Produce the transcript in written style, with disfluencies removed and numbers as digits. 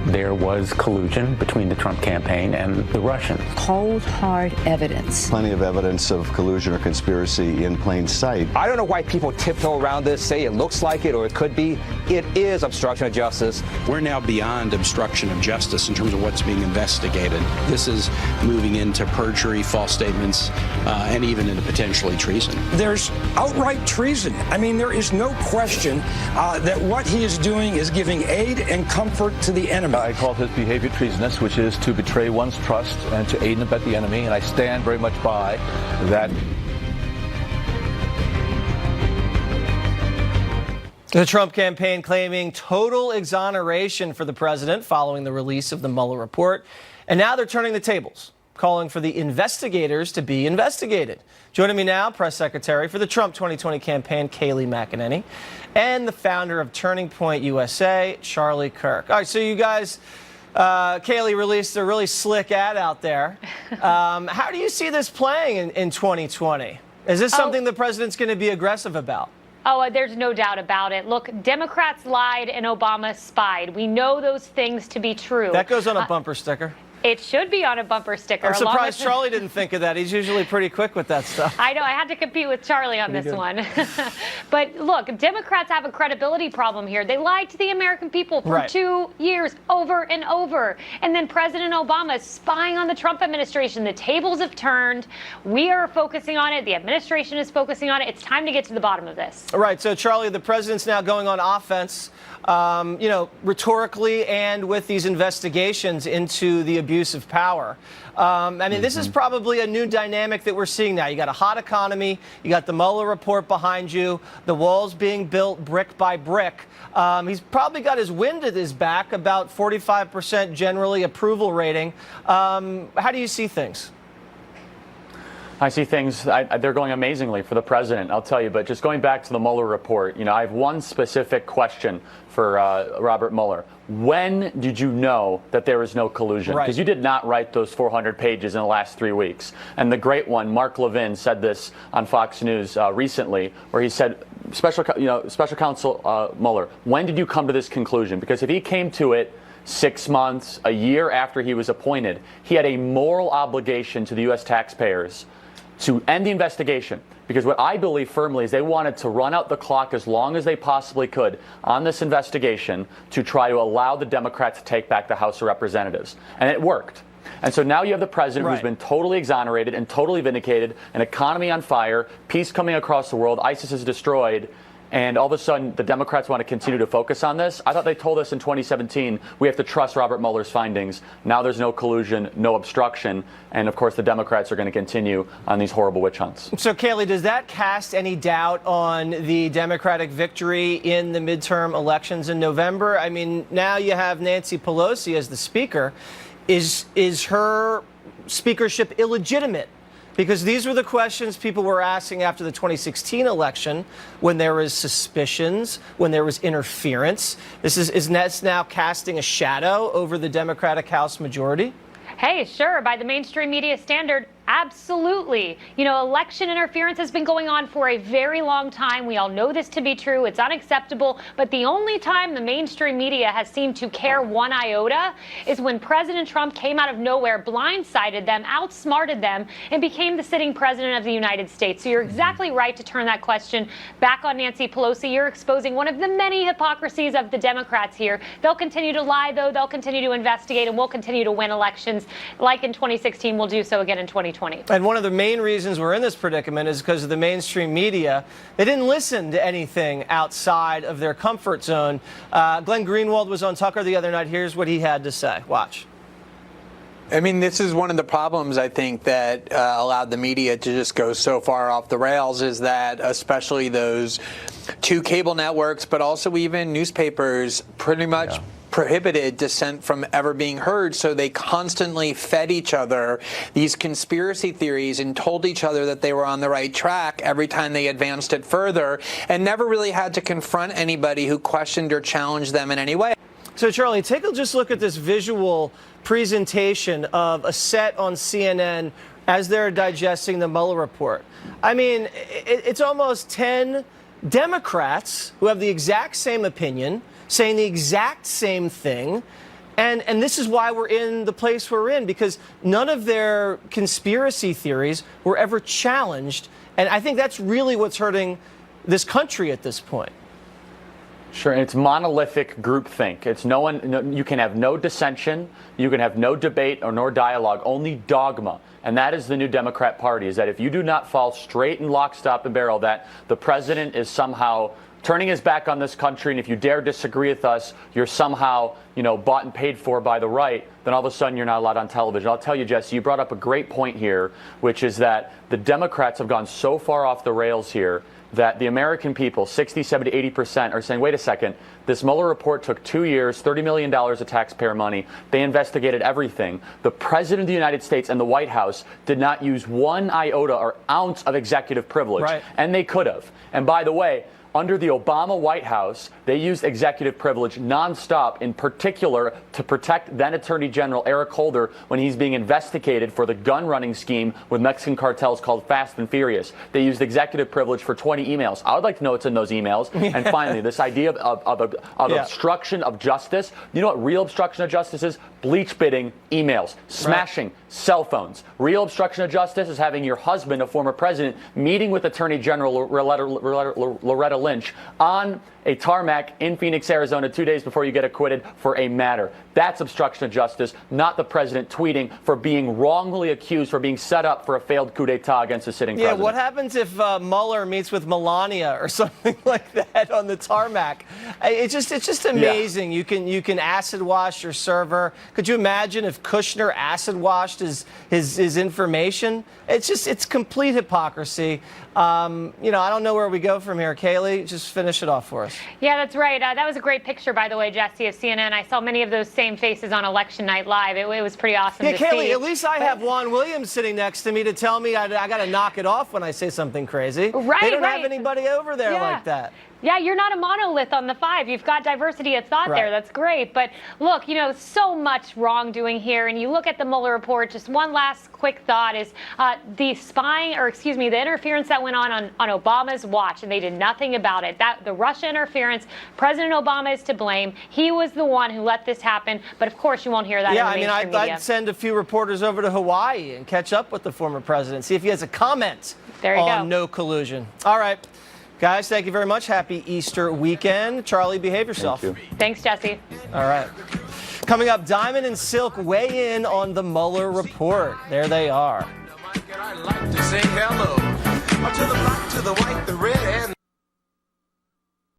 there was collusion between the Trump campaign and the Russians. Cold, hard evidence. Plenty of evidence of collusion or conspiracy in plain sight. I don't know why people tiptoe around this, say it looks like it or it could be. It is obstruction of justice. We're now beyond obstruction of justice in terms of what's being investigated. This is moving into perjury, false statements, and even into potentially treason. There's outright treason. I mean, there is no question that what he is doing is giving aid and comfort to the enemy. I call his behavior treasonous, which is to betray one's trust and to aid and abet the enemy, and I stand very much by that. The Trump campaign claiming total exoneration for the president following the release of the Mueller report. And now they're turning the tables, calling for the investigators to be investigated. Joining me now, Press Secretary for the Trump 2020 campaign, Kayleigh McEnany, and the founder of Turning Point USA, Charlie Kirk. All right, so you guys, Kayleigh released a really slick ad out there. How do you see this playing in 2020? Is this something the president's going to be aggressive about? Oh, there's no doubt about it. Look, Democrats lied and Obama spied. We know those things to be true. That goes on a bumper sticker. It should be on a bumper sticker. I'm surprised Charlie didn't think of that. He's usually pretty quick with that stuff. I know. I had to compete with Charlie on this one. But look, Democrats have a credibility problem here. They lied to the American people for 2 years over and over. And then President Obama is spying on the Trump administration. The tables have turned. We are focusing on it. The administration is focusing on it. It's time to get to the bottom of this. All right. So, Charlie, the president's now going on offense, rhetorically and with these investigations into the abuse of power. I mean, this is probably a new dynamic that we're seeing now. You got a hot economy. You got the Mueller report behind you. The wall's being built brick by brick. He's probably got his wind at his back, about 45% generally approval rating. How do you see things? I see things, they're going amazingly for the president, I'll tell you. But just going back to the Mueller report, I have one specific question for Robert Mueller. When did you know that there was no collusion? Because you did not write those 400 pages in the last 3 weeks. And the great one, Mark Levin, said this on Fox News recently, where he said, Special Counsel Mueller, when did you come to this conclusion? Because if he came to it 6 months, a year after he was appointed, he had a moral obligation to the U.S. taxpayers to end the investigation. Because what I believe firmly is they wanted to run out the clock as long as they possibly could on this investigation to try to allow the Democrats to take back the House of Representatives. And it worked. And so now you have the president who's been totally exonerated and totally vindicated, an economy on fire, peace coming across the world, ISIS is destroyed, and all of a sudden the Democrats want to continue to focus on this. I thought they told us in 2017 we have to trust Robert Mueller's findings. Now there's no collusion, no obstruction, and of course the Democrats are going to continue on these horrible witch hunts. So, Kayleigh, does that cast any doubt on the Democratic victory in the midterm elections in November? I mean, now you have Nancy Pelosi as the speaker. Is her speakership illegitimate? Because these were the questions people were asking after the 2016 election, when there was suspicions, when there was interference. Is now casting a shadow over the Democratic House majority? Hey, sure, by the mainstream media standard, absolutely. Election interference has been going on for a very long time. We all know this to be true. It's unacceptable. But the only time the mainstream media has seemed to care one iota is when President Trump came out of nowhere, blindsided them, outsmarted them, and became the sitting president of the United States. So you're exactly right to turn that question back on Nancy Pelosi. You're exposing one of the many hypocrisies of the Democrats here. They'll continue to lie, though. They'll continue to investigate, and we'll continue to win elections. Like in 2016, we'll do so again in 2020. And one of the main reasons we're in this predicament is because of the mainstream media. They didn't listen to anything outside of their comfort zone. Glenn Greenwald was on Tucker the other night. Here's what he had to say. Watch. I mean, this is one of the problems, I think, that allowed the media to just go so far off the rails, is that especially those two cable networks, but also even newspapers, pretty much prohibited dissent from ever being heard. So they constantly fed each other these conspiracy theories and told each other that they were on the right track every time they advanced it further, and never really had to confront anybody who questioned or challenged them in any way. So, Charlie, just look at this visual presentation of a set on CNN as they're digesting the Mueller report. I mean, it's almost 10 Democrats who have the exact same opinion, saying the exact same thing. And this is why we're in the place we're in, because none of their conspiracy theories were ever challenged. And I think that's really what's hurting this country at this point. Sure, and it's monolithic groupthink. It's you can have no dissension, you can have no debate or nor dialogue, only dogma. And that is the new Democrat Party, is that if you do not fall straight and lock, stock, and barrel that the president is somehow turning his back on this country, and if you dare disagree with us, you're somehow, bought and paid for by the right, then all of a sudden you're not allowed on television. I'll tell you, Jesse, you brought up a great point here, which is that the Democrats have gone so far off the rails here that the American people, 60, 70, 80%, are saying, wait a second, this Mueller report took 2 years, $30 million of taxpayer money. They investigated everything. The President of the United States and the White House did not use one iota or ounce of executive privilege. Right. And they could have. And by the way, under the Obama White House, they used executive privilege nonstop, in particular to protect then Attorney General Eric Holder when he's being investigated for the gun running scheme with Mexican cartels called Fast and Furious. They used executive privilege for 20 emails. I would like to know what's in those emails. And finally, this idea of obstruction of justice. You know what real obstruction of justice is? Bleach bidding emails, smashing cell phones. Real obstruction of justice is having your husband, a former president, meeting with Attorney General Loretta Lynch on a tarmac in Phoenix, Arizona, 2 days before you get acquitted for a matter. That's obstruction of justice, not the president tweeting for being wrongly accused, for being set up for a failed coup d'etat against a sitting president. Yeah, what happens if Mueller meets with Melania or something like that on the tarmac? It's just amazing. Yeah. You can acid wash your server. Could you imagine if Kushner acid washed his information? It's complete hypocrisy. I don't know where we go from here. Kayleigh, just finish it off for us. Yeah, that's right. That was a great picture, by the way, Jessie, of CNN. I saw many of those same faces on Election Night Live. It was pretty awesome to see. Yeah, Kayleigh, at least I have Juan Williams sitting next to me to tell me I got to knock it off when I say something crazy. Right, they don't have anybody over there like that. Yeah, you're not a monolith on the 5. You've got diversity of thought there. That's great. But look, so much wrongdoing here. And you look at the Mueller report, just one last quick thought is the interference that went on Obama's watch, and they did nothing about it. The Russia interference, President Obama is to blame. He was the one who let this happen. But of course, you won't hear that in the mainstream media. I'd send a few reporters over to Hawaii and catch up with the former president, see if he has a comment on no collusion. All right. Guys, thank you very much. Happy Easter weekend. Charlie, behave yourself. Thank you. Thanks, Jessie. All right. Coming up, Diamond and Silk weigh in on the Mueller report. There they are. I'd like to say hello to the black, to the white.